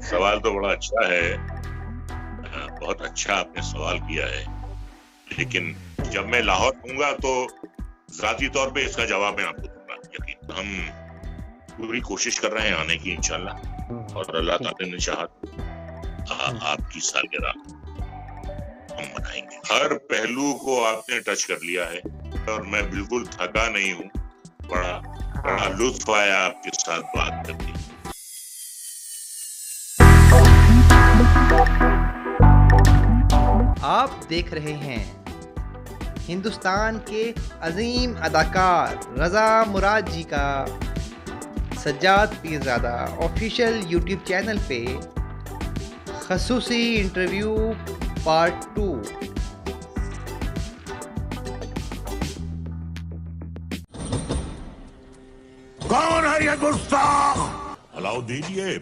सवाल तो बड़ा अच्छा है। बहुत अच्छा आपने सवाल किया है, लेकिन जब मैं लाहौर होऊंगा तो जाती तौर पे इसका जवाब मैं आपको दूंगा। यकीन, हम पूरी कोशिश कर रहे हैं आने की इंशाल्लाह, और अल्लाह ताला ने चाहा तो आपकी सालगिरह हम मनाएंगे। हर पहलू को आपने टच कर लिया है और मैं बिल्कुल थका नहीं हूँ। बड़ा बड़ा लुत्फ आया आपके साथ बात करके। आप देख रहे हैं हिंदुस्तान के अजीम अदाकार रज़ा मुराद जी का Sajjad Pirzada official YouTube channel पे खसूसी इंटरव्यू पार्ट 2। कौन है ये गुस्ताख? अलाउद्दीन, ये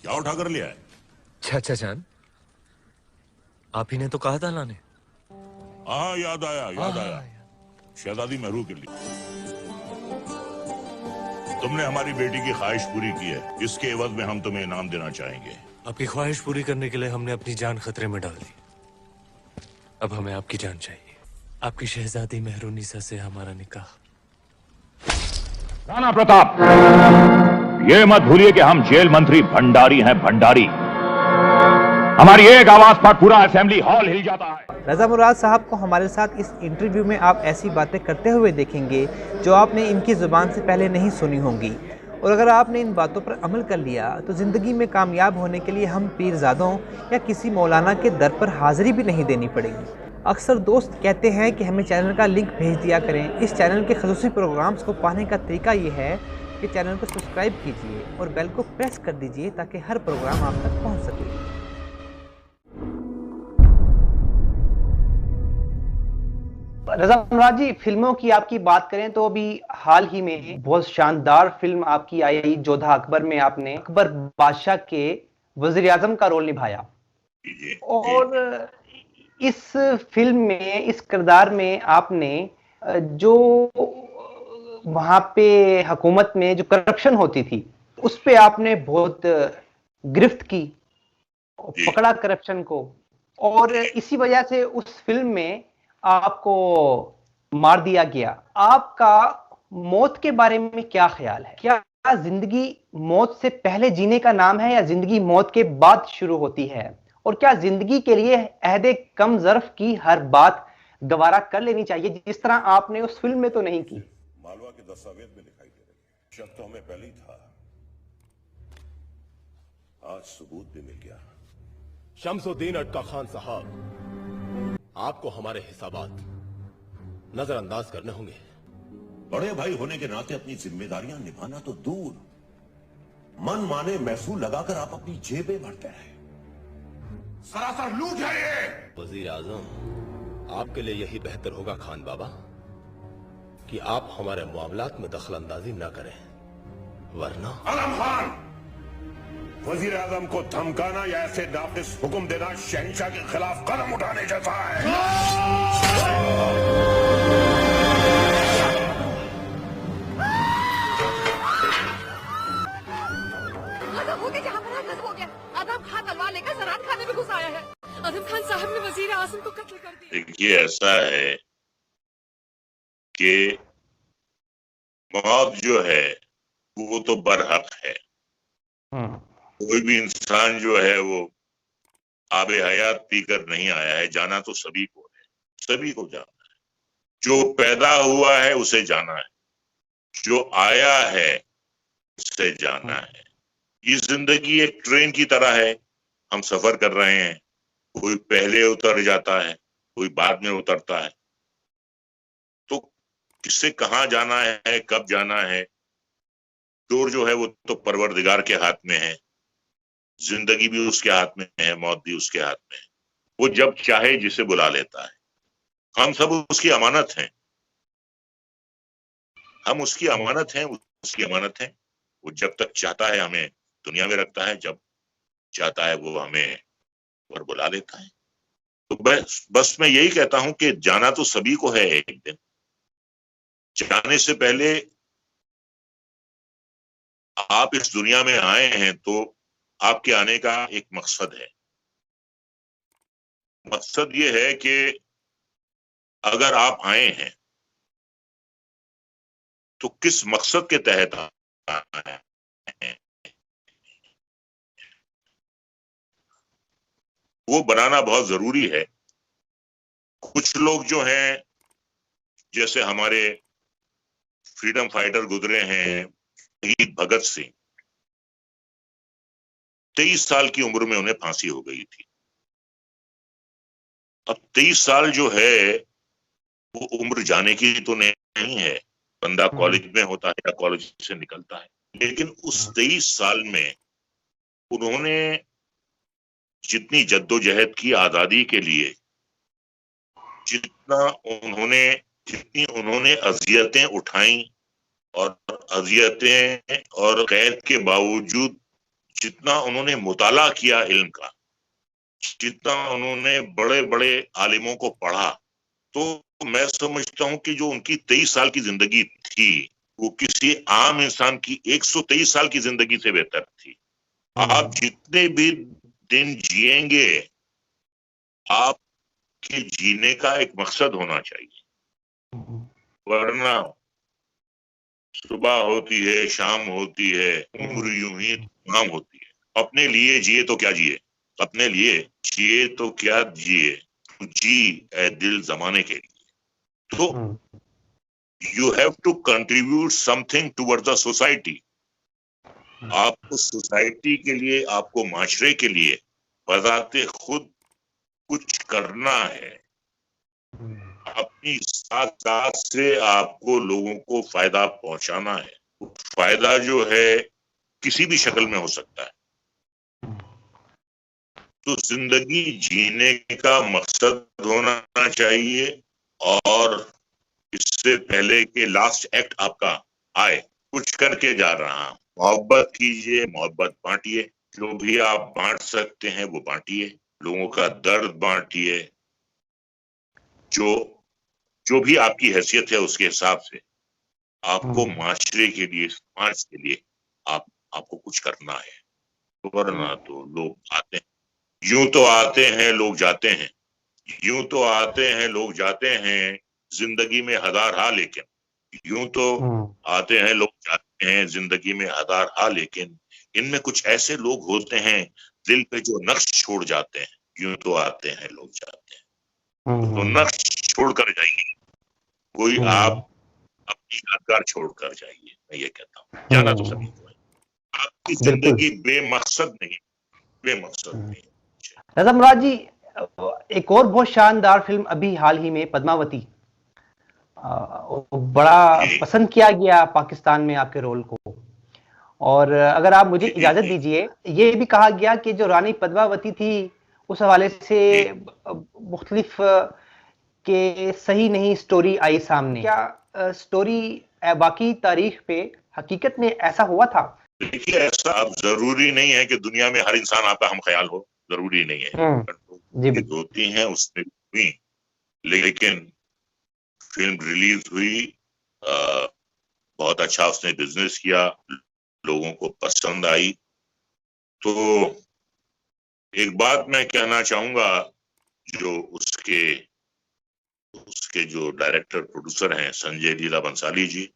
क्या उठा कर लिया है? चाचा जान, आप ही ने तो कहा था लाने। हाँ, याद आया। शहजादी महरू के लिए तुमने हमारी बेटी की ख्वाहिश पूरी की है। इसके एवज में हम तुम्हें इनाम देना चाहेंगे। आपकी ख्वाहिश पूरी करने के लिए हमने अपनी जान खतरे में डाल दी। अब हमें आपकी जान चाहिए। आपकी शहजादी महरूनिसा से हमारा निकाह। राणा प्रताप, ये मत भूलिए कि हम जेल मंत्री भंडारी हैं। भंडारी, हमारी एक आवाज पर पूरा असेंबली हॉल हिल जाता है। रज़ा मुराद साहब को हमारे साथ इस इंटरव्यू में आप ऐसी बातें करते हुए देखेंगे जो आपने इनकी ज़ुबान से पहले नहीं सुनी होंगी, और अगर आपने इन बातों पर अमल कर लिया तो ज़िंदगी में कामयाब होने के लिए हम पीरज़ादों या किसी मौलाना के दर पर हाज़िरी भी नहीं देनी पड़ेगी। अक्सर दोस्त कहते हैं कि हमें चैनल का लिंक भेज दिया करें। इस चैनल के ख़ुसूसी प्रोग्राम्स को पाने का तरीका ये है कि चैनल को सब्सक्राइब कीजिए और बेल को प्रेस कर दीजिए ताकि हर प्रोग्राम आप तक पहुँच सके। रज़ा मुराद जी, फिल्मों की आपकी बात करें तो अभी हाल ही में बहुत शानदार फिल्म आपकी आई जोधा अकबर में आपने अकबर बादशाह के वज़ीर आज़म का रोल निभाया, और इस फिल्म में इस किरदार में आपने जो वहां पे हुकूमत में जो करप्शन होती थी उस पे आपने बहुत गिरफ्त की, पकड़ा करप्शन को, और इसी वजह से उस फिल्म में आपको मार दिया गया। आपका मौत के बारे में क्या ख्याल है? क्या जिंदगी मौत से पहले जीने का नाम है या जिंदगी मौत के बाद शुरू होती है? और क्या जिंदगी के लिए अहदे कम ज़र्फ की हर बात गवारा कर लेनी चाहिए जिस तरह आपने उस फिल्म में तो नहीं की? मालवा के दस्तावेज में दिखाई दे रही है। शक तो हमें पहले ही था, आज सबूत भी मिल गया। शमसुद्दीन अटका खान साहब, आपको हमारे हिसाबात नजरअंदाज करने होंगे। बड़े भाई होने के नाते अपनी जिम्मेदारियां निभाना तो दूर, मन माने महसूल लगाकर आप अपनी जेबें भरते हैं। सरासर लूट है ये। वजीर आजम, आपके लिए यही बेहतर होगा खान बाबा कि आप हमारे मामलात में दखल अंदाजी न करें, वरना। आलम खान, वजीर आजम को धमकाना या ऐसे नाफिस हुक्म देना शहंशाह के खिलाफ कदम उठाने जैसा है। आजम खान तलवार लेकर जरात खाने में घुस आया है। आजम खान साहब ने वजीर आजम को कत्ल कर दिया। देखिए, ऐसा है कि मौत जो है वो तो बरहक है। कोई भी इंसान जो है वो आबे हयात पीकर नहीं आया है। जाना तो सभी को है, सभी को जाना है। जो पैदा हुआ है उसे जाना है, जो आया है उसे जाना है। ये जिंदगी एक ट्रेन की तरह है, हम सफर कर रहे हैं। कोई पहले उतर जाता है, कोई बाद में उतरता है। तो किससे कहाँ जाना है, कब जाना है, डोर जो है वो तो परवरदिगार के हाथ में है। जिंदगी भी उसके हाथ में है, मौत भी उसके हाथ में है। वो जब चाहे जिसे बुला लेता है। हम सब उसकी अमानत हैं, हम उसकी अमानत हैं, उसकी अमानत हैं। वो जब तक चाहता है हमें दुनिया में रखता है, जब चाहता है वो हमें और बुला लेता है। तो बस मैं यही कहता हूं कि जाना तो सभी को है एक दिन। जाने से पहले आप इस दुनिया में आए हैं तो आपके आने का एक मकसद है। मकसद ये है कि अगर आप आए हैं तो किस मकसद के तहत आए हैं, वो बनाना बहुत जरूरी है। कुछ लोग जो हैं, जैसे हमारे फ्रीडम फाइटर गुजरे हैं शहीद भगत सिंह, 23 साल की उम्र में उन्हें फांसी हो गई थी। अब 23 साल जो है वो उम्र जाने की तो नहीं है, बंदा कॉलेज में होता है या कॉलेज से निकलता है, लेकिन उस 23 साल में उन्होंने जितनी जद्दोजहद की आजादी के लिए, जितनी उन्होंने अजियतें उठाई और अजियतें और कैद के बावजूद जितना उन्होंने मुताला किया इल्म का, जितना उन्होंने बड़े बड़े आलिमों को पढ़ा, तो मैं समझता हूं कि जो उनकी 23 साल की जिंदगी थी वो किसी आम इंसान की 123 साल की जिंदगी से बेहतर थी। आप जितने भी दिन जिएंगे, आपके जीने का एक मकसद होना चाहिए, वरना सुबह होती है, शाम होती है, उम्र यूं ही तमाम होती है। अपने लिए जिए तो क्या जिए, अपने लिए जिए तो क्या जिए, जी ए दिल जमाने के लिए। तो you have to contribute something towards the society. आपको सोसाइटी के लिए, आपको माशरे के लिए बजाते खुद कुछ करना है। अपनी साथ से आपको लोगों को फायदा पहुंचाना है। फायदा जो है किसी भी शक्ल में हो सकता है। तो जिंदगी जीने का मकसद होना चाहिए, और इससे पहले कि लास्ट एक्ट आपका आए, कुछ करके जा रहा हूं। मोहब्बत कीजिए, मोहब्बत बांटिए, जो भी आप बांट सकते हैं वो बांटिए, लोगों का दर्द बांटिए, जो भी आपकी हैसियत है उसके हिसाब से आपको माशरे के लिए, समाज के लिए आपको कुछ करना है। वरना तो लोग आते हैं, यूं तो आते हैं लोग जाते हैं, यूं तो आते हैं लोग जाते हैं, जिंदगी में हजार हाल, लेकिन यूं तो आते हैं लोग जाते हैं जिंदगी में हजार हाल, लेकिन इनमें कुछ ऐसे लोग होते हैं दिल पे जो नक्श छोड़ जाते हैं। यूं तो आते हैं लोग जाते हैं, तो नक्श छोड़ कर जाइए, कोई आप अपनी यादगार छोड़कर जाइए। मैं ये कहता हूँ, जाना तो सभी को है, आपकी जिंदगी बेमकसद नहीं, बेमकसद नहीं। रज़ा मुराद जी, एक और बहुत शानदार फिल्म अभी हाल ही में पद्मावती, बड़ा पसंद किया गया पाकिस्तान में आपके रोल को, और अगर आप मुझे इजाजत दीजिए, ये भी कहा गया कि जो रानी पद्मावती थी उस हवाले से मुख्तलिफ के सही नहीं स्टोरी आई सामने। क्या स्टोरी बाकी तारीख पे हकीकत में ऐसा हुआ था? देखिए, ऐसा अब जरूरी नहीं है कि दुनिया में हर इंसान आपका हम ख्याल हो, जरूरी नहीं है। होती हैं उसमें हुई, लेकिन फिल्म रिलीज हुई, बहुत अच्छा उसने बिजनेस किया, लोगों को पसंद आई। तो एक बात मैं कहना चाहूंगा, जो उसके जो डायरेक्टर प्रोड्यूसर हैं संजय लीला बंसाली जी,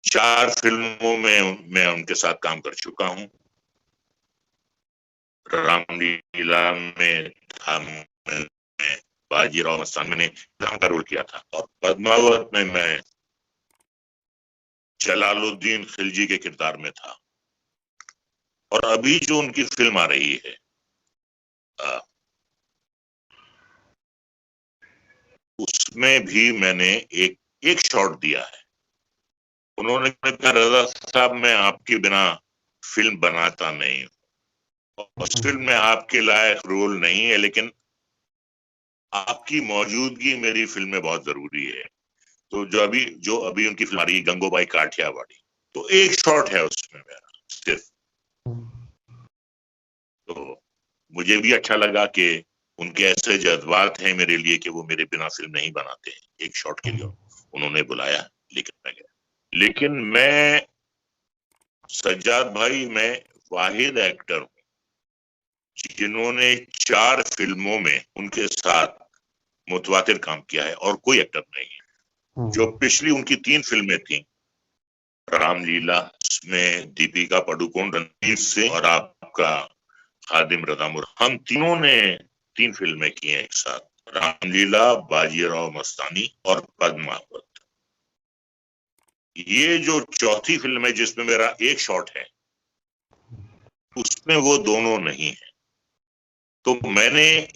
4 फिल्मों में मैं उनके साथ काम कर चुका हूं। रामलीला में था, बाजीराव मस्तान मैंने राम का रोल किया था, और पद्मावत में मैं जलालुद्दीन खिलजी के किरदार में था। और अभी जो उनकी फिल्म आ रही है, उसमें भी मैंने एक शॉट दिया है। उन्होंने कहा, रज़ा साहब मैं आपके बिना फिल्म बनाता नहीं हूं, उस फिल्म में आपके लायक रोल नहीं है, लेकिन आपकी मौजूदगी मेरी फिल्म में बहुत जरूरी है। तो जो अभी उनकी फिल्म आ रही है गंगूबाई काठियावाड़ी, तो एक शॉट है उसमें मेरा सिर्फ। तो मुझे भी अच्छा लगा कि उनके ऐसे जज्बात हैं मेरे लिए कि वो मेरे बिना फिल्म नहीं बनाते हैं। एक शॉट के लिए उन्होंने बुलाया, लेकिन मैं गया। लेकिन मैं सज्जाद भाई, मैं वाहिद एक्टर हूं जिन्होंने 4 फिल्मों में उनके साथ मुतवातिर काम किया है, और कोई एक्टर नहीं है। जो पिछली उनकी 3 फिल्में थी, रामलीला, इसमें दीपिका पादुकोण, रणवीर सिंह और आपका खादिम रजा मुराद, हम तीनों ने 3 फिल्में की हैं एक साथ, रामलीला, बाजीराव मस्तानी और पद्मावत। ये जो चौथी फिल्म है जिसमें मेरा एक शॉट है, उसमें वो दोनों नहीं है। तो मैंने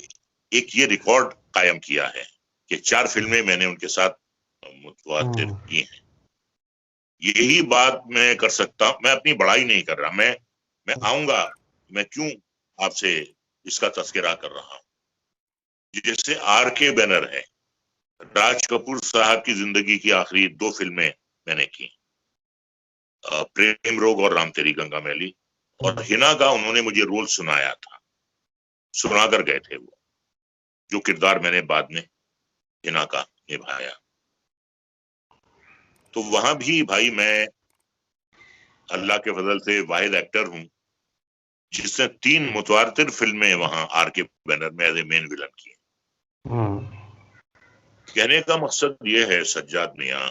एक ये रिकॉर्ड कायम किया है कि 4 फिल्में मैंने उनके साथ मुतवातिर की हैं। यही बात मैं कर सकता हूं, मैं अपनी बड़ाई नहीं कर रहा, मैं आऊंगा, मैं क्यों आपसे इसका तस्करा कर रहा हूं। जैसे R.K. बैनर है, राज कपूर साहब की जिंदगी की आखिरी 2 फिल्में मैंने की, प्रेम रोग और राम तेरी गंगा मैली, और हिना का उन्होंने मुझे रोल सुनाया था, सुनाकर गए थे वो, जो किरदार मैंने बाद में हिना का निभाया। तो वहां भी भाई मैं अल्लाह के फजल से वाहिद एक्टर हूं जिसने 3 मुतवातिर फिल्में वहां R.K. बैनर में एज ए मेन विलन की। कहने का मकसद ये है सज्जाद मियां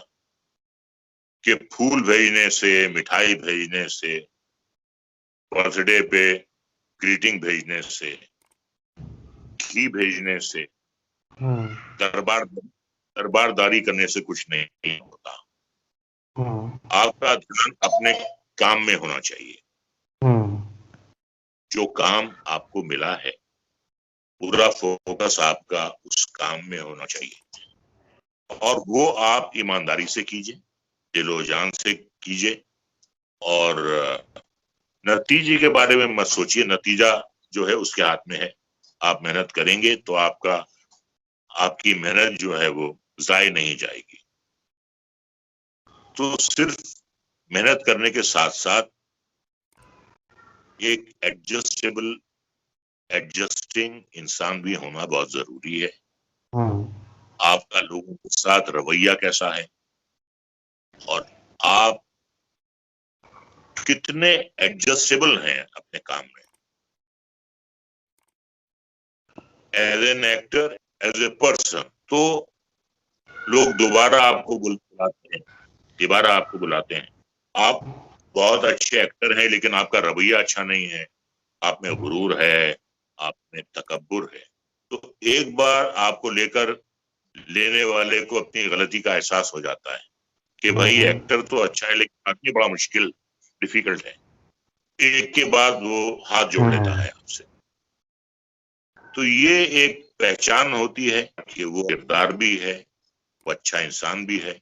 कि फूल भेजने से, मिठाई भेजने से, बर्थडे पे ग्रीटिंग भेजने से, घी भेजने से, दरबारदारी करने से कुछ नहीं होता। आपका ध्यान अपने काम में होना चाहिए। जो काम आपको मिला है, पूरा फोकस आपका उस काम में होना चाहिए, और वो आप ईमानदारी से कीजिए, दिलो जान से कीजिए, और नतीजे के बारे में मत सोचिए। नतीजा जो है उसके हाथ में है। आप मेहनत करेंगे तो आपकी मेहनत जो है वो जाय नहीं जाएगी। तो सिर्फ मेहनत करने के साथ साथ एक एडजस्टिंग इंसान भी होना बहुत जरूरी है। आपका लोगों के साथ रवैया कैसा है, और आप कितने एडजस्टेबल हैं अपने काम में, as an actor, as a person. तो लोग दोबारा आपको बुलाते हैं। आप बहुत अच्छे एक्टर हैं, लेकिन आपका रवैया अच्छा नहीं है, आप में गुरूर है, आप में तकब्बुर है, तो एक बार आपको लेने वाले को अपनी गलती का एहसास हो जाता है कि भाई एक्टर तो अच्छा है लेकिन आदमी बड़ा डिफिकल्ट है। एक के बाद वो हाथ जोड़ लेता है आपसे। तो ये एक पहचान होती है कि वो किरदार भी है, वो अच्छा इंसान भी है।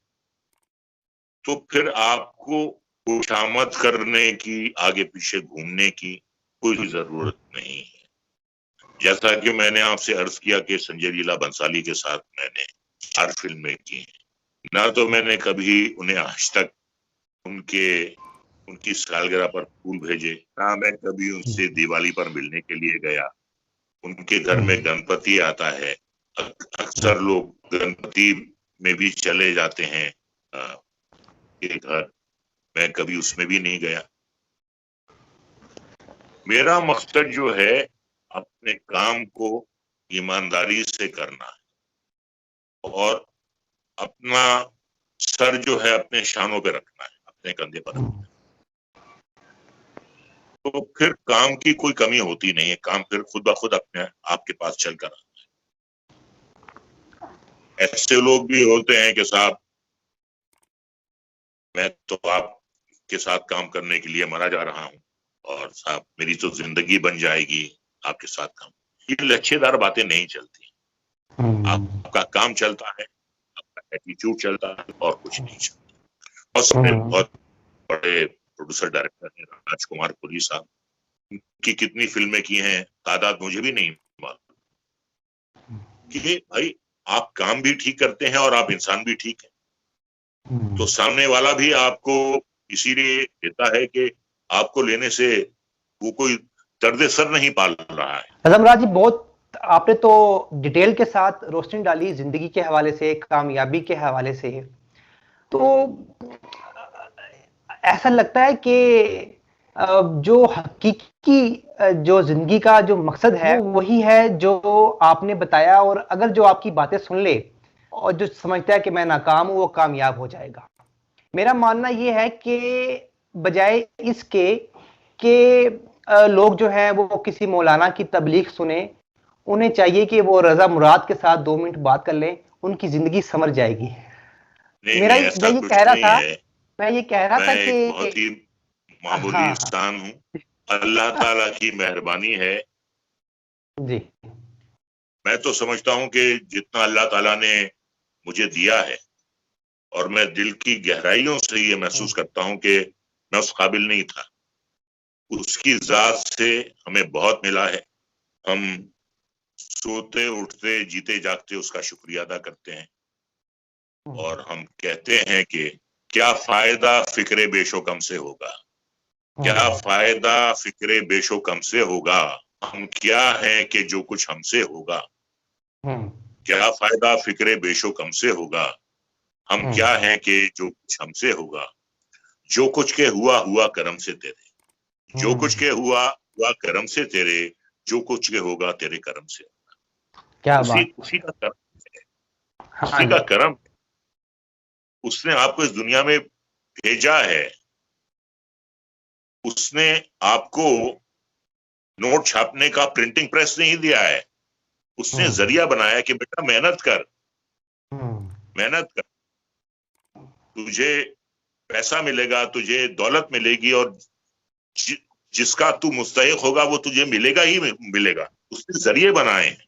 तो फिर आपको खुशामद करने की, आगे पीछे घूमने की कोई जरूरत नहीं है। जैसा कि मैंने आपसे अर्ज किया कि संजय लीला बंसाली के साथ मैंने 4 फिल्में की, ना तो मैंने कभी उन्हें आज तक उनकी सालगिरह पर फूल भेजे, ना मैं कभी उनसे दिवाली पर मिलने के लिए गया। उनके घर में गणपति आता है, अक्सर लोग गणपति में भी चले जाते हैं के घर, मैं कभी उसमें भी नहीं गया। मेरा मकसद जो है अपने काम को ईमानदारी से करना है, और अपना सर जो है अपने शानों पे रखना है, अपने कंधे पर रखना है। तो फिर काम की कोई कमी होती नहीं है, काम फिर खुद ब खुद अपने आपके पास चल कर आता है। ऐसे लोग भी होते हैं कि साहब मैं तो आपके साथ काम करने के लिए मरा जा रहा हूं, और साहब मेरी तो जिंदगी बन जाएगी आपके साथ काम। ये लच्छेदार बातें नहीं चलती। आपका काम चलता है, आपका एटीट्यूड चलता है, और कुछ नहीं चलता। और बहुत बड़े प्रोड्यूसर डायरेक्टर हैं राजकुमार पुरी साहब, उनकी कितनी फिल्में की हैं तादाद मुझे भी नहीं मालूम। कि भाई आप काम भी ठीक करते हैं और आप इंसान भी ठीक है, तो सामने वाला भी आपको इसीलिए देता है कि आपको लेने से वो कोई दर्द सर नहीं पाल रहा है। रज़ा मुराद जी, बहुत आपने तो डिटेल के साथ रोशनी डाली जिंदगी के हवाले से, कामयाबी के हवाले से। तो ऐसा लगता है कि जो हकीकी जो जिंदगी का जो मकसद है वो वही है जो आपने बताया, और अगर जो आपकी बातें सुन ले और जो समझता है कि मैं नाकाम हूं वो कामयाब हो जाएगा। मेरा मानना ये है कि बजाय इसके कि लोग जो है वो किसी मौलाना की तबलीग सुने, उन्हें चाहिए कि वो रजा मुराद के साथ 2 मिनट बात कर लें, उनकी जिंदगी संवर जाएगी। नहीं मेरा नहीं, मैं ऐसा ये कह कुछ रहा नहीं था है। मैं ये कह रहा मैं था एक बहुत कि ही मामूली हाँ हाँ इंसान हूँ। अल्लाह ताला की मेहरबानी है। जी। मैं तो समझता हूँ कि जितना अल्लाह ताला ने मुझे दिया है, और मैं दिल की गहराइयों से ये महसूस करता हूँ कि मैं उस काबिल नहीं था। उसकी जात से हमें बहुत मिला है। हम सोते उठते जीते जागते उसका शुक्रिया अदा करते हैं, और हम कहते हैं कि क्या फायदा फिक्रे बेशोकम से होगा, क्या फायदा फिक्रे बेशोकम से होगा, हम क्या हैं कि जो कुछ हमसे होगा, क्या फायदा फिक्रे बेशोकम से होगा, हम क्या हैं कि जो कुछ हमसे होगा, जो कुछ के हुआ करम से तेरे, जो कुछ के हुआ करम से तेरे, जो कुछ के होगा तेरे करम से। क्या उसी बात। उसी का करम है, हाँ उसी का जी। करम। उसने आपको इस दुनिया में भेजा है, उसने आपको नोट छापने का प्रिंटिंग प्रेस नहीं दिया है, उसने जरिया बनाया कि बेटा मेहनत कर, मेहनत कर, तुझे पैसा मिलेगा, तुझे दौलत मिलेगी, और जिसका तू मुस्तहिक होगा वो तुझे मिलेगा ही मिलेगा। उसने जरिए बनाए हैं।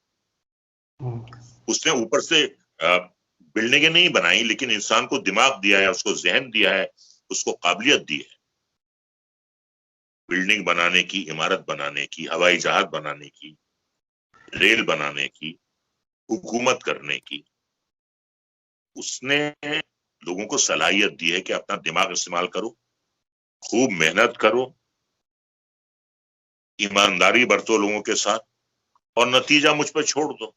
उसने ऊपर से बिल्डिंगें नहीं बनाई, लेकिन इंसान को दिमाग दिया है, उसको जहन दिया है, उसको काबिलियत दी है बिल्डिंग बनाने की, इमारत बनाने की, हवाई जहाज बनाने की, रेल बनाने की, हुकूमत करने की। उसने लोगों को सलाहियत दी है कि अपना दिमाग इस्तेमाल करो, खूब मेहनत करो, ईमानदारी बरतो लोगों के साथ, और नतीजा मुझ पर छोड़ दो।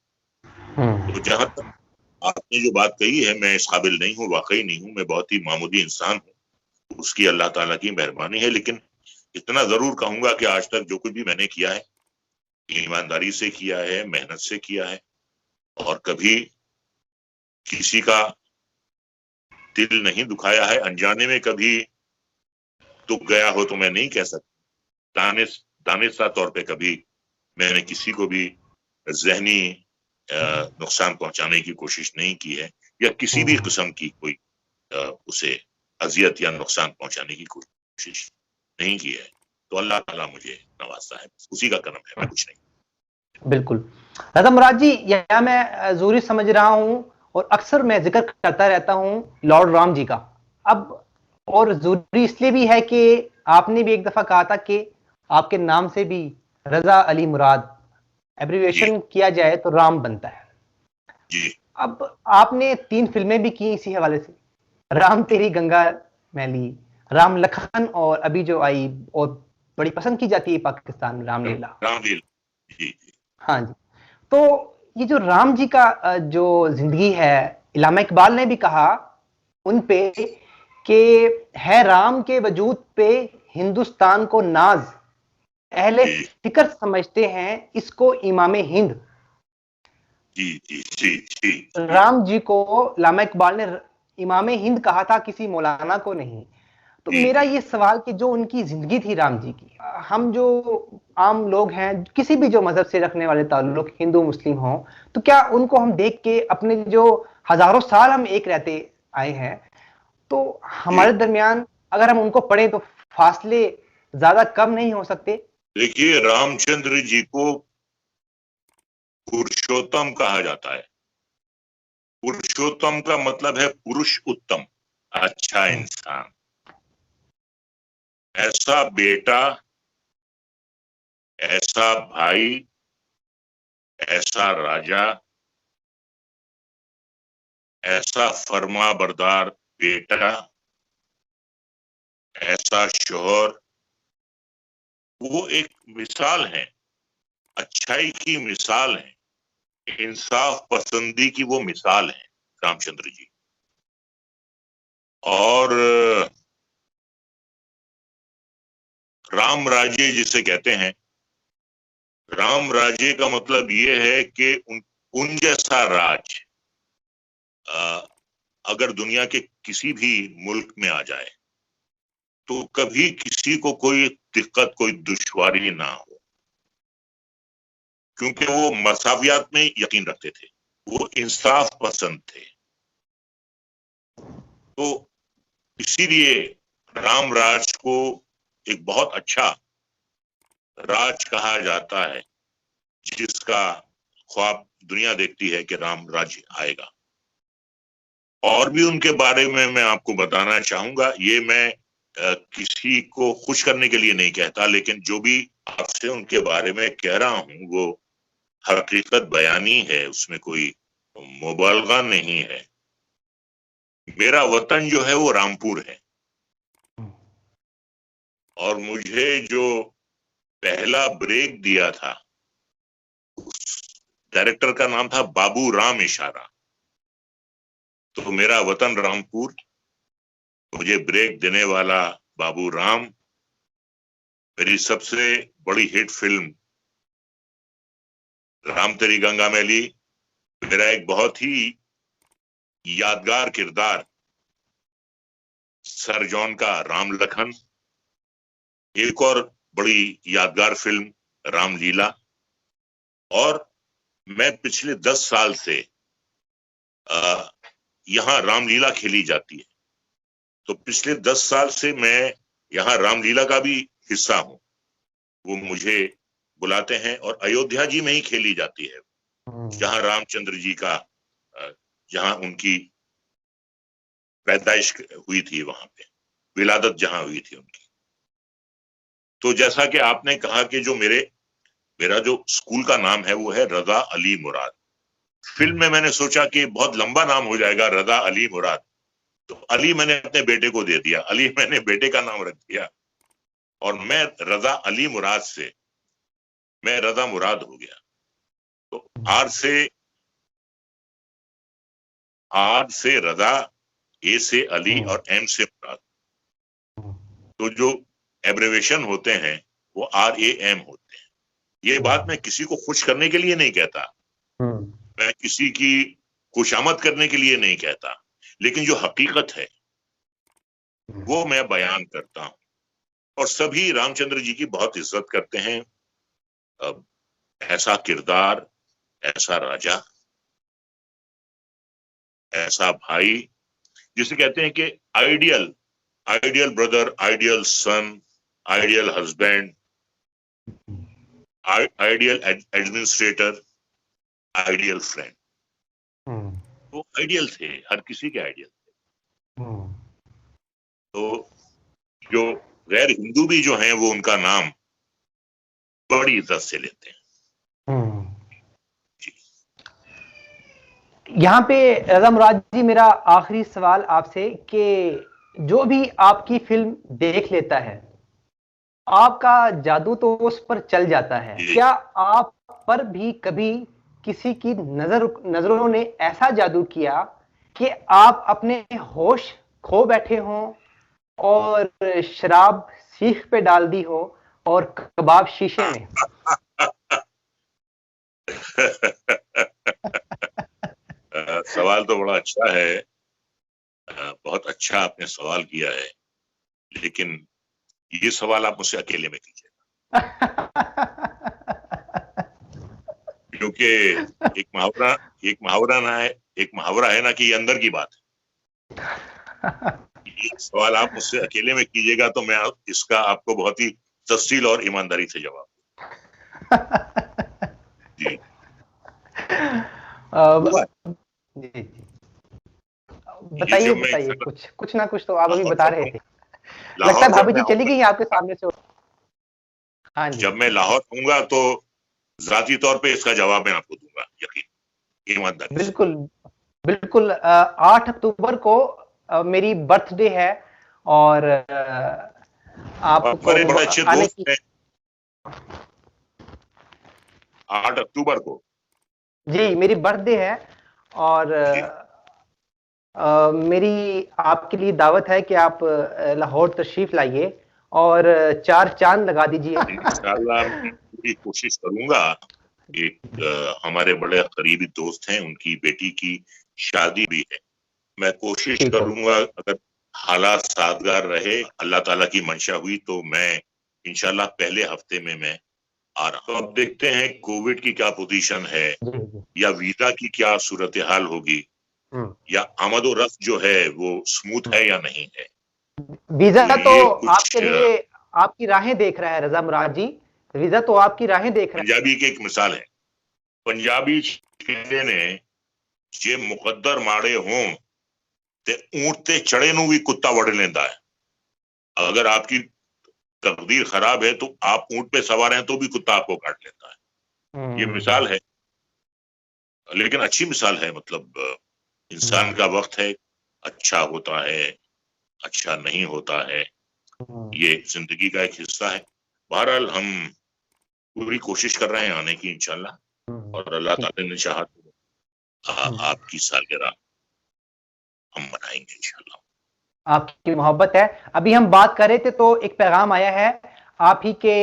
तो जहां तक आपने जो बात कही है, मैं इस काबिल नहीं हूँ, वाकई नहीं हूँ, मैं बहुत ही मामूली इंसान हूँ, उसकी अल्लाह ताला की मेहरबानी है। लेकिन इतना जरूर कहूंगा कि आज तक जो कुछ भी मैंने किया है, ईमानदारी से किया है, मेहनत से किया है, और कभी किसी का दिल नहीं दुखाया है। अनजाने में कभी दुख गया हो तो मैं नहीं कह सकता, दानिस्ता तौर पे कभी मैंने किसी को भी जहनी नुकसान पहुंचाने की कोशिश नहीं की है, या किसी भी किस्म की कोई उसे अजियत या नुकसान पहुंचाने की कोशिश नहीं की है। तो अल्लाह ताला मुझे नवाजता है, उसी का करम है, मैं कुछ नहीं। बिल्कुल रजा मुराद जी, यह मैं जरूरी समझ रहा हूं, और अक्सर मैं जिक्र करता रहता हूं लॉर्ड राम जी का। अब और जरूरी इसलिए भी है कि आपने भी एक दफा कहा था कि आपके नाम से भी रजा अली मुराद एब्रिविएशन किया जाए तो राम बनता है जी। अब आपने 3 फिल्में भी की इसी हवाले से, राम तेरी गंगा मैली, राम लखन, और अभी जो आई और बड़ी पसंद की जाती है पाकिस्तान में, रामलीला। रामलीला जी। हाँ जी। तो ये जो राम जी का जो जिंदगी है, इल्लामा इकबाल ने भी कहा उन पे कि है राम के वजूद पे हिंदुस्तान को नाज, अहले फिक्र समझते हैं इसको इमाम हिंद। जी जी जी जी। राम जी को इल्लामा इकबाल ने इमाम हिंद कहा था, किसी मौलाना को नहीं। तो मेरा ये सवाल कि जो उनकी जिंदगी थी राम जी की, हम जो आम लोग हैं, किसी भी जो मजहब से रखने वाले ताल्लुक, हिंदू मुस्लिम हो, तो क्या उनको हम देख के अपने जो हजारों साल हम एक रहते आए हैं, तो हमारे दरमियान अगर हम उनको पढ़ें तो फासले ज्यादा कम नहीं हो सकते? देखिए, रामचंद्र जी को पुरुषोत्तम कहा जाता है। पुरुषोत्तम का मतलब है पुरुष उत्तम, अच्छा इंसान, ऐसा बेटा, ऐसा भाई, ऐसा राजा, ऐसा फर्मा बरदार बेटा, ऐसा शोहर। वो एक मिसाल है, अच्छाई की मिसाल है, इंसाफ पसंदी की वो मिसाल है रामचंद्र जी। और राम राज्य जिसे कहते हैं, राम राज्य का मतलब ये है कि उन जैसा राज अगर दुनिया के किसी भी मुल्क में आ जाए तो कभी किसी को कोई दिक्कत, कोई दुश्वारी ना हो, क्योंकि वो मसावियात में यकीन रखते थे, वो इंसाफ पसंद थे। तो इसीलिए राम राज को एक बहुत अच्छा राज कहा जाता है, जिसका ख्वाब दुनिया देखती है कि राम राज्य आएगा। और भी उनके बारे में मैं आपको बताना चाहूंगा। ये मैं किसी को खुश करने के लिए नहीं कहता, लेकिन जो भी आपसे उनके बारे में कह रहा हूं वो हकीकत बयानी है, उसमें कोई मुबालगा नहीं है। मेरा वतन जो है वो रामपुर है, और मुझे जो पहला ब्रेक दिया था डायरेक्टर का नाम था बाबू राम इशारा। तो मेरा वतन रामपुर, मुझे ब्रेक देने वाला बाबू राम, मेरी सबसे बड़ी हिट फिल्म राम तेरी गंगा मैली, मेरा एक बहुत ही यादगार किरदार सर जॉन का राम लखन, एक और बड़ी यादगार फिल्म रामलीला। और मैं पिछले 10 साल से यहाँ रामलीला खेली जाती है, तो पिछले 10 साल से मैं यहाँ रामलीला का भी हिस्सा हूँ। वो मुझे बुलाते हैं और अयोध्या जी में ही खेली जाती है, जहाँ रामचंद्र जी का, जहाँ उनकी पैदाइश हुई थी, वहां पे विलादत जहां हुई थी उनकी। तो जैसा कि आपने कहा कि जो मेरा जो स्कूल का नाम है वो है रजा अली मुराद। फिल्म में मैंने सोचा कि बहुत लंबा नाम हो जाएगा रजा अली मुराद, तो अली मैंने अपने बेटे को दे दिया, अली मैंने बेटे का नाम रख दिया, और मैं रजा अली मुराद से मैं रजा मुराद हो गया। तो आर से रजा, ए से अली और एम से मुराद। तो जो एब्रिवेशन होते हैं वो RAM होते हैं। ये बात मैं किसी को खुश करने के लिए नहीं कहता, मैं किसी की खुशामद करने के लिए नहीं कहता, लेकिन जो हकीकत है वो मैं बयान करता हूं। और सभी रामचंद्र जी की बहुत इज्जत करते हैं। अब ऐसा किरदार, ऐसा राजा, ऐसा भाई, जिसे कहते हैं कि ideal brother, ideal son, ideal husband, ideal administrator, ideal friend. वो आइडियल थे, हर किसी के आइडियल थे। तो जो गैर हिंदू भी जो हैं वो उनका नाम बड़ी इज्जत से लेते हैं। यहाँ पे रजा मुराद जी, मेरा आखिरी सवाल आपसे कि जो भी आपकी फिल्म देख लेता है, आपका जादू तो उस पर चल जाता है, क्या आप पर भी कभी किसी की नजरों ने ऐसा जादू किया कि आप अपने होश खो बैठे हों और शराब सीख पे डाल दी हो और कबाब शीशे में? सवाल तो बड़ा अच्छा है, बहुत अच्छा आपने सवाल किया है, लेकिन ये सवाल आप मुझसे अकेले में कीजिएगा। क्योंकि एक मुहावरा है ना कि ये अंदर की बात है। ये सवाल आप मुझसे अकेले में कीजिएगा तो मैं इसका आपको बहुत ही तफसील और ईमानदारी से जवाब जी। बताइए कुछ ना कुछ तो आप अभी बता रहे थे। लगता है भाभी जी चली गई आपके सामने से। हाँ जी। जब मैं लाहौर आऊंगा तो जाती तौर पे इसका जवाब मैं आपको दूंगा, यकीन, ईमानदारी। बिल्कुल 8 अक्टूबर को मेरी बर्थडे है और आपको बड़े अच्छे दोस्त हैं। 8 अक्टूबर को जी मेरी बर्थडे है और मेरी आपके लिए दावत है कि आप लाहौर तशरीफ लाइए और 4 चांद लगा दीजिए। इंशाल्लाह मैं पूरी कोशिश करूंगा। एक हमारे बड़े करीबी दोस्त हैं, उनकी बेटी की शादी भी है। मैं कोशिश ठीक है। करूंगा, अगर हालात साजगार रहे, अल्लाह ताला की मंशा हुई, तो मैं इंशाल्लाह पहले हफ्ते में मैं आ रहा हूँ। अब देखते हैं कोविड की क्या पोजीशन है, जी जी। या वीजा की क्या सूरत हाल होगी, या आमद और रफ्त जो है वो स्मूथ है या नहीं है। वीजा तो तो ये कुछ आपके लिए आपकी राहें देख रहा है रजा मुराद जी, वीजा तो आपकी राहें देख रहा है। पंजाबी की एक मिसाल है, पंजाबी कहते ने जे मुकद्दर माड़े हों ते ऊंट ते चढ़े नू भी कुत्ता वड़ लेंदा है। अगर आपकी तकदीर खराब है तो आप ऊंट पे सवार हैं तो भी कुत्ता आपको काट लेता है। ये मिसाल है, लेकिन अच्छी मिसाल है। मतलब इंसान का वक्त है, अच्छा होता है, अच्छा नहीं होता है, ये जिंदगी का एक हिस्सा है। बहरहाल हम पूरी कोशिश कर रहे हैं आने की इंशाल्लाह, और अल्लाह ताला ने चाहा तो आपकी सालगिरह हम मनाएंगे इंशाल्लाह। आपकी मोहब्बत है। अभी हम बात कर रहे थे तो एक पैगाम आया है, आप ही के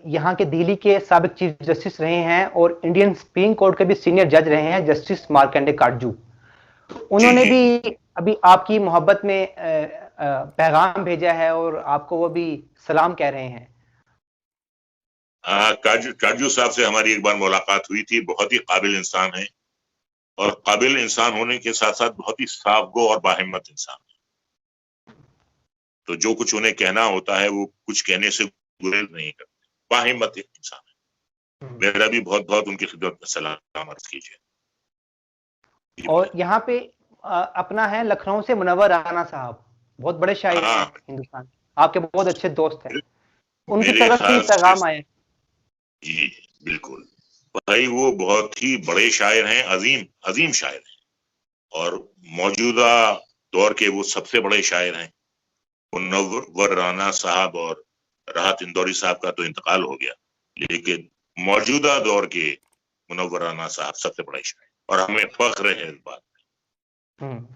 यहाँ के दिल्ली के साबिक चीफ जस्टिस रहे हैं और इंडियन सुप्रीम कोर्ट के भी सीनियर जज रहे हैं, जस्टिस मार्कंडे काटजू। उन्होंने भी अभी आपकी मोहब्बत में पैगाम भेजा है और आपको वो भी सलाम कह रहे हैं। काजू साहब से हमारी एक बार मुलाकात हुई थी। बहुत ही काबिल इंसान है, और काबिल इंसान होने के साथ साथ बहुत ही साफगो और बाहिम्मत इंसान है। तो जो कुछ उन्हें कहना होता है वो कुछ कहने से गुरेज नहीं करते। बाहिम्मत एक इंसान है। मेरा भी बहुत बहुत उनकी खिदमत में सलाम अर्ज कीजिए। और यहाँ पे अपना है लखनऊ से मुनव्वर राना साहब, बहुत बड़े शायर हैं हिंदुस्तान, आपके बहुत अच्छे दोस्त हैं, उनकी तरफ से पैगाम आया। जी बिल्कुल भाई, वो बहुत ही बड़े शायर हैं, अजीम अजीम शायर हैं, और मौजूदा दौर के वो सबसे बड़े शायर हैं। मुनव्वर राना साहब और राहत इंदौरी साहब का तो इंतकाल हो गया, लेकिन मौजूदा दौर के मुनव्वर राना साहब सबसे बड़े शायर, और हमें फख्र है इस बात में।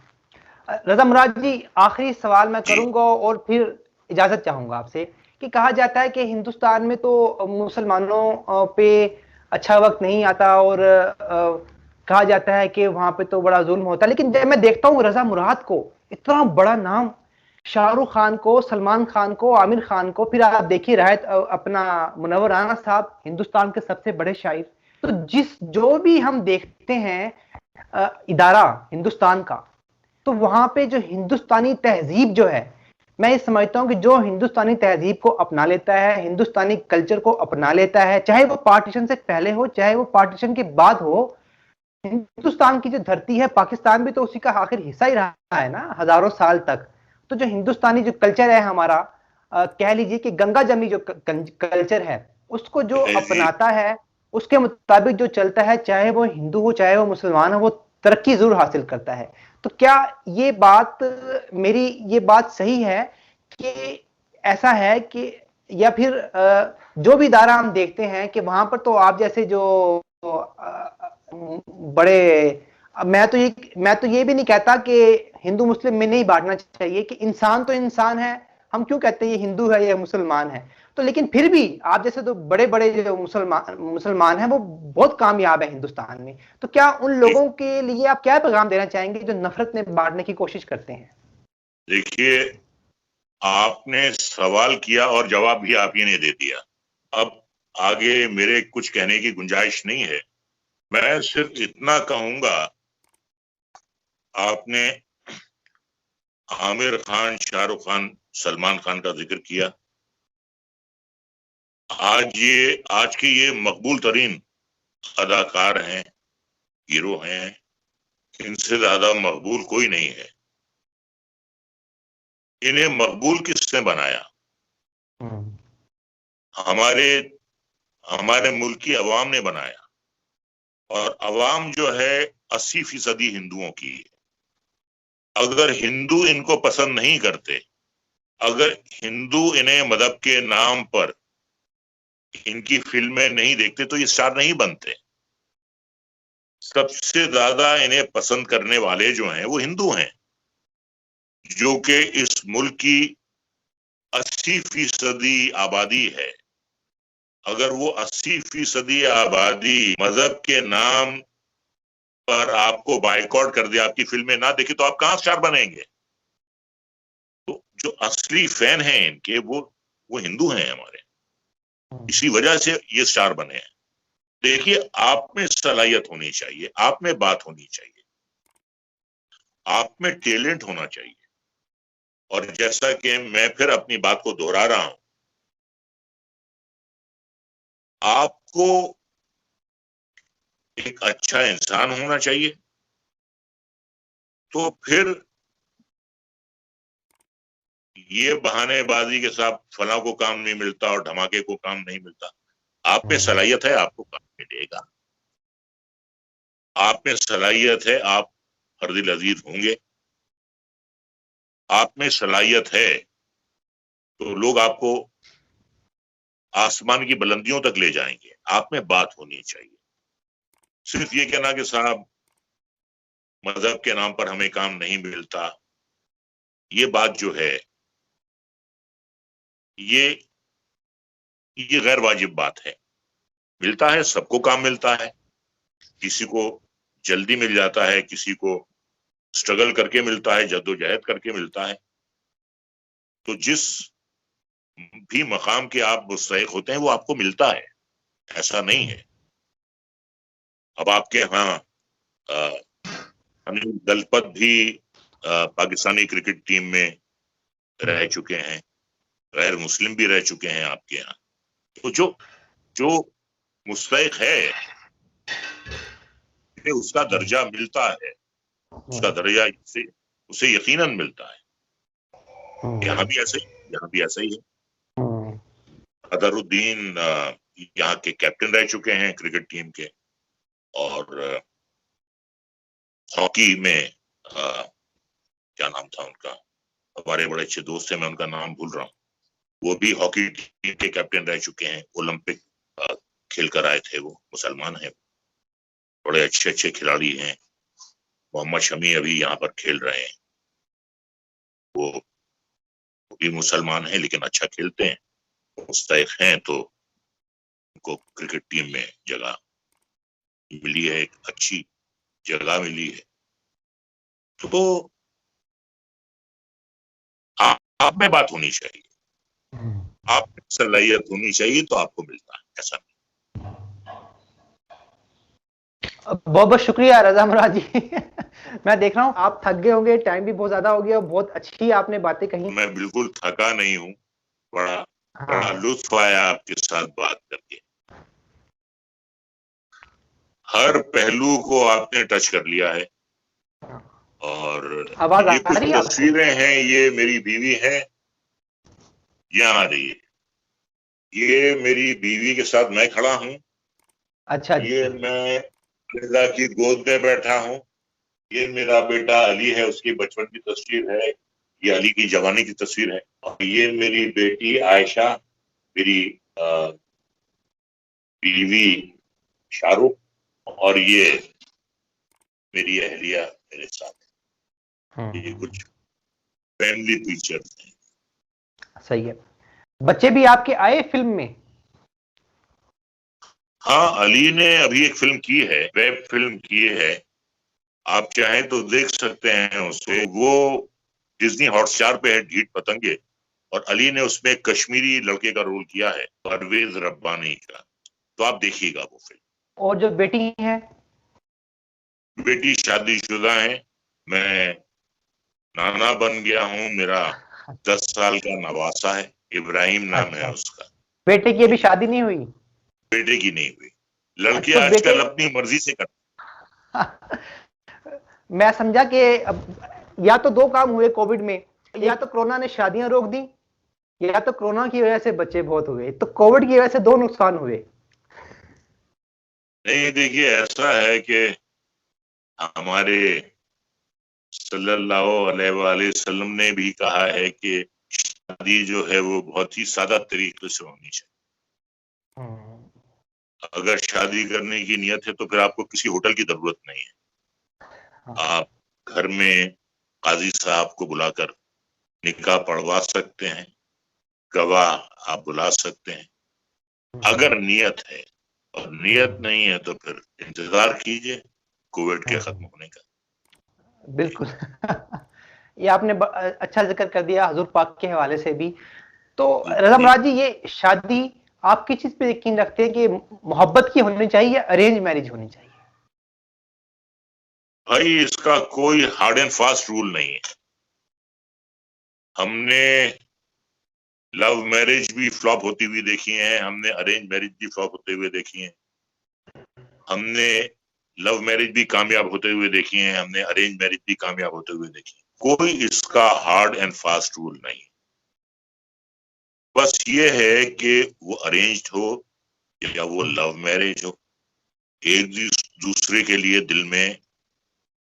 रजा मुराद जी, आखिरी सवाल मैं करूंगा और फिर इजाजत चाहूंगा आपसे, कि कहा जाता है कि हिंदुस्तान में तो मुसलमानों पे अच्छा वक्त नहीं आता, और कहा जाता है कि वहां पे तो बड़ा जुल्म होता है, लेकिन जब मैं देखता हूँ रजा मुराद को, इतना बड़ा नाम, शाहरुख खान को, सलमान खान को, आमिर खान को, फिर आप देखिए राहत अपना मुनव्वर राना साहब, हिंदुस्तान के सबसे बड़े शायर। तो जो भी हम देखते हैं इदारा हिंदुस्तान का, तो वहां पे जो हिंदुस्तानी तहजीब जो है, मैं ये समझता हूं कि जो हिंदुस्तानी तहजीब को अपना लेता है, हिंदुस्तानी कल्चर को अपना लेता है, चाहे वो पार्टीशन से पहले हो चाहे वो पार्टीशन के बाद हो, हिंदुस्तान की जो धरती है, पाकिस्तान भी तो उसी का आखिर हिस्सा ही रहा है ना हजारों साल तक। तो जो हिंदुस्तानी जो कल्चर है हमारा, कह लीजिए कि गंगा जमी जो कल्चर है, उसको जो अपनाता है, उसके मुताबिक जो चलता है, चाहे वो हिंदू हो चाहे वो मुसलमान हो, वो तरक्की जरूर हासिल करता है। तो क्या ये बात, मेरी ये बात सही है कि ऐसा है कि, या फिर जो भी इदारा हम देखते हैं कि वहां पर तो आप जैसे जो बड़े, मैं तो ये भी नहीं कहता कि हिंदू मुस्लिम में नहीं बांटना चाहिए, कि इंसान तो इंसान है, हम क्यों कहते हैं ये हिंदू है या मुसलमान है, तो लेकिन फिर भी आप जैसे तो बड़े बड़े जो मुसलमान हैं वो बहुत कामयाब है हिंदुस्तान में। तो क्या उन लोगों के लिए आप क्या पैगाम देना चाहेंगे जो नफरत में बांटने की कोशिश करते हैं? देखिए, आपने सवाल किया और जवाब भी आप ही ने दे दिया। अब आगे मेरे कुछ कहने की गुंजाइश नहीं है। मैं सिर्फ इतना कहूंगा, आपने आमिर खान, शाहरुख खान, सलमान खान का जिक्र किया। आज के ये मकबूल तरीन अदाकार हैं, हीरो हैं, इनसे ज्यादा मकबूल कोई नहीं है। इन्हें मकबूल किसने बनाया? हमारे मुल्क की अवाम ने बनाया, और अवाम जो है 80% हिंदुओं की है। अगर हिंदू इनको पसंद नहीं करते, अगर हिंदू इन्हें मदद के नाम पर इनकी फिल्में नहीं देखते, तो ये स्टार नहीं बनते। सबसे ज्यादा इन्हें पसंद करने वाले जो हैं वो हिंदू हैं, जो कि इस मुल्क की 80% आबादी है, अगर वो 80% आबादी मजहब के नाम पर आपको बाइकआउट कर दे, आपकी फिल्में ना देखे, तो आप कहां स्टार बनेंगे? तो जो असली फैन हैं इनके, वो हिंदू हैं हमारे, इसी वजह से ये स्टार बने हैं। देखिए, आप में सलाहियत होनी चाहिए, आप में बात होनी चाहिए, आप में टैलेंट होना चाहिए। और जैसा कि मैं फिर अपनी बात को दोहरा रहा हूं, आपको एक अच्छा इंसान होना चाहिए, तो फिर ये बहानेबाजी के साथ फला को काम नहीं मिलता और धमाके को काम नहीं मिलता। आप में सलाहियत है, आपको काम मिलेगा। आप में सलाहियत है, आप फर्दिल अजीज होंगे। आप में सलाहियत है तो लोग आपको आसमान की बुलंदियों तक ले जाएंगे। आप में बात होनी चाहिए। सिर्फ ये कहना कि साहब मजहब के नाम पर हमें काम नहीं मिलता, ये बात जो है ये गैर वाजिब बात है। मिलता है, सबको काम मिलता है, किसी को जल्दी मिल जाता है, किसी को स्ट्रगल करके मिलता है, जद्दोजहद करके मिलता है। तो जिस भी मकाम के आप मुस्तहिक होते हैं वो आपको मिलता है, ऐसा नहीं है। अब आपके यहाँ अनिल दलपत भी पाकिस्तानी क्रिकेट टीम में रह चुके हैं, गैर मुस्लिम भी रह चुके हैं आपके यहाँ। तो जो मुस्तहिक है उसका दर्जा मिलता है, उसका दर्जा उसे यकीनन मिलता है। यहाँ भी ऐसा ही है। अदरुद्दीन यहाँ के कैप्टन रह चुके हैं क्रिकेट टीम के, और हॉकी में क्या नाम था उनका, हमारे बड़े अच्छे दोस्त हैं, मैं उनका नाम भूल रहा हूँ, वो भी हॉकी टीम के कैप्टन रह चुके हैं। ओलंपिक खेल कर आए थे, वो मुसलमान हैं, बड़े अच्छे अच्छे खिलाड़ी हैं। मोहम्मद शमी अभी यहाँ पर खेल रहे हैं, वो भी मुसलमान हैं लेकिन अच्छा खेलते हैं, मुस्तहिक हैं, तो उनको क्रिकेट टीम में जगह मिली है, एक अच्छी जगह मिली है। तो आप में बात होनी चाहिए, आप में सलाहियत होनी चाहिए, तो आपको मिलता है, ऐसा नहीं। बहुत बहुत शुक्रिया रजा मुराद जी। मैं देख रहा हूँ आप थक गए होंगे, टाइम भी बहुत ज्यादा हो गया, बहुत अच्छी आपने बातें कही। मैं बिल्कुल थका नहीं हूँ, बड़ा लुत्फ आया आपके साथ बात करके। हर पहलू को आपने टच कर लिया है। और ये कुछ तस्वीरें हैं, ये मेरी बीवी है, यहाँ आ रही है, ये मेरी बीवी के साथ मैं खड़ा हूँ। अच्छा, ये मैं रजा की गोद में बैठा हूँ। ये मेरा बेटा अली है, उसकी बचपन की तस्वीर है। ये अली की जवानी की तस्वीर है। और ये मेरी बेटी आयशा, मेरी बीवी शाहरुख, और ये मेरी अहलिया मेरे साथ। ये कुछ फैमिली पिक्चर्स हैं। सही है। बच्चे भी आपके आए फिल्म में? हाँ, अली ने अभी एक फिल्म की है, वेब फिल्म की है, आप चाहें तो देख सकते हैं उसे। वो डिज्नी हॉटस्टार पे है, ढीठ पतंगे, और अली ने उसमें कश्मीरी लड़के का रोल किया है, परवेज रब्बानी का। तो आप देखिएगा वो फिल्म। और जो बेटी है? बेटी शादीशुदा है, मैं नाना बन गया हूँ, मेरा 10 साल का नवासा है, इब्राहिम नाम है उसका। बेटे की अभी शादी नहीं हुई? बेटे की नहीं हुई। लड़के आजकल अपनी मर्जी से करते। मैं समझा कि या तो दो काम हुए कोविड में, या तो कोरोना ने शादियां रोक दी, या तो कोरोना की वजह से बच्चे बहुत हुए। तो कोविड की वजह से दो नुकसान हुए। नहीं, देखिए ऐसा है कि हमारे सल्लल्लाहु अलैहि वसल्लम ने भी कहा है कि शादी जो है वो बहुत ही सादा तरीके से होनी चाहिए। अगर शादी करने की नियत है तो फिर आपको किसी होटल की जरूरत नहीं है। आप घर में काजी साहब को बुलाकर निकाह पढ़वा सकते हैं, गवाह आप बुला सकते हैं, अगर नियत है, और नियत नहीं है तो फिर इंतजार कीजिए कोविड के खत्म होने का। बिल्कुल। ये आपने अच्छा जिक्र कर दिया हुजूर पाक के हवाले से भी। तो रज़ा मुराद जी, ये शादी आप किस चीज पे यकीन रखते हैं कि मोहब्बत की होनी चाहिए या अरेंज मैरिज होनी चाहिए? भाई इसका कोई हार्ड एंड फास्ट रूल नहीं है। हमने लव मैरिज भी फ्लॉप होती हुई देखी है, हमने अरेंज मैरिज भी फ्लॉप होते हुए देखी है, हमने लव मैरिज भी कामयाब होते हुए देखी है, हमने अरेंज मैरिज भी कामयाब होते हुए देखी है। कोई इसका हार्ड एंड फास्ट रूल नहीं। बस ये है कि वो अरेंज्ड हो या वो लव मैरिज हो, एक दूसरे के लिए दिल में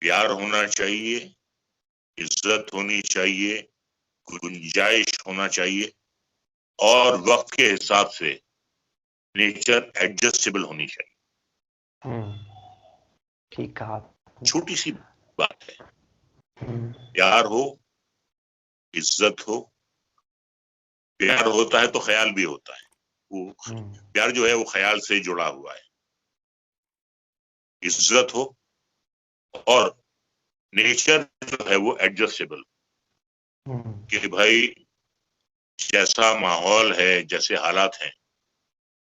प्यार होना चाहिए, इज्जत होनी चाहिए, गुंजाइश होना चाहिए, और वक्त के हिसाब से नेचर एडजस्टेबल होनी चाहिए। ठीक कहा। छोटी सी बात है, प्यार हो, इज्जत हो। प्यार होता है तो ख्याल भी होता है, वो प्यार जो है वो ख्याल से जुड़ा हुआ है। इज्जत हो और नेचर जो है वो एडजस्टेबल, कि भाई जैसा माहौल है, जैसे हालात हैं,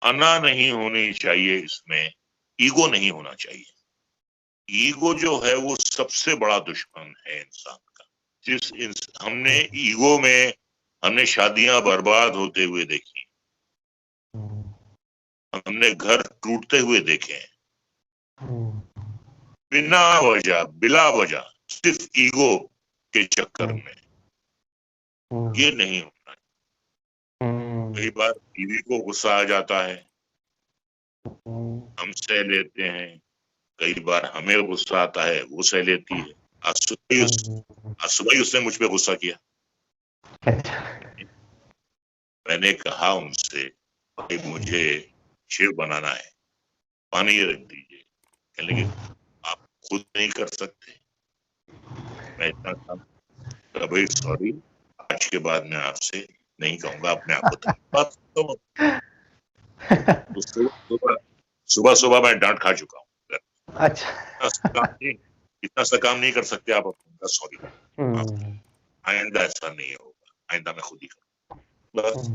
अना नहीं होनी चाहिए, इसमें ईगो नहीं होना चाहिए। ईगो जो है वो सबसे बड़ा दुश्मन है इंसान का। हमने ईगो में हमने शादियां बर्बाद होते हुए देखी, हमने घर टूटते हुए देखे हैं, बिना वजह, बिला वजह, सिर्फ ईगो के चक्कर में। ये नहीं होना। कई बार बीवी को गुस्सा आ जाता है, हम सह लेते हैं, कई बार हमें गुस्सा आता है, वो सह लेती है। आज सुबह ही उसने मुझ पे गुस्सा किया। मैंने कहा उनसे, भाई मुझे शेव बनाना है, पानी रख दीजिए। कहने लगे आप खुद नहीं कर सकते। मैं इतना था, भाई सॉरी, आज के बाद मैं आपसे नहीं कहूंगा, अपने आप को। सुबह सुबह मैं डांट खा चुका हूँ। अच्छा। इतना सा काम नहीं कर सकते आप? सॉरी, आइंदा ऐसा नहीं होगा, आइंदा मैं खुद ही करूँ बस।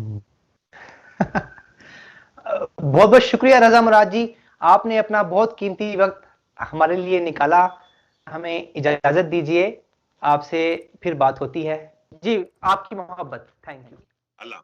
बहुत बहुत शुक्रिया रज़ा मुराद जी, आपने अपना बहुत कीमती वक्त हमारे लिए निकाला। हमें इजाजत दीजिए, आपसे फिर बात होती है। जी, आपकी मोहब्बत। Thank you. अल्लाह।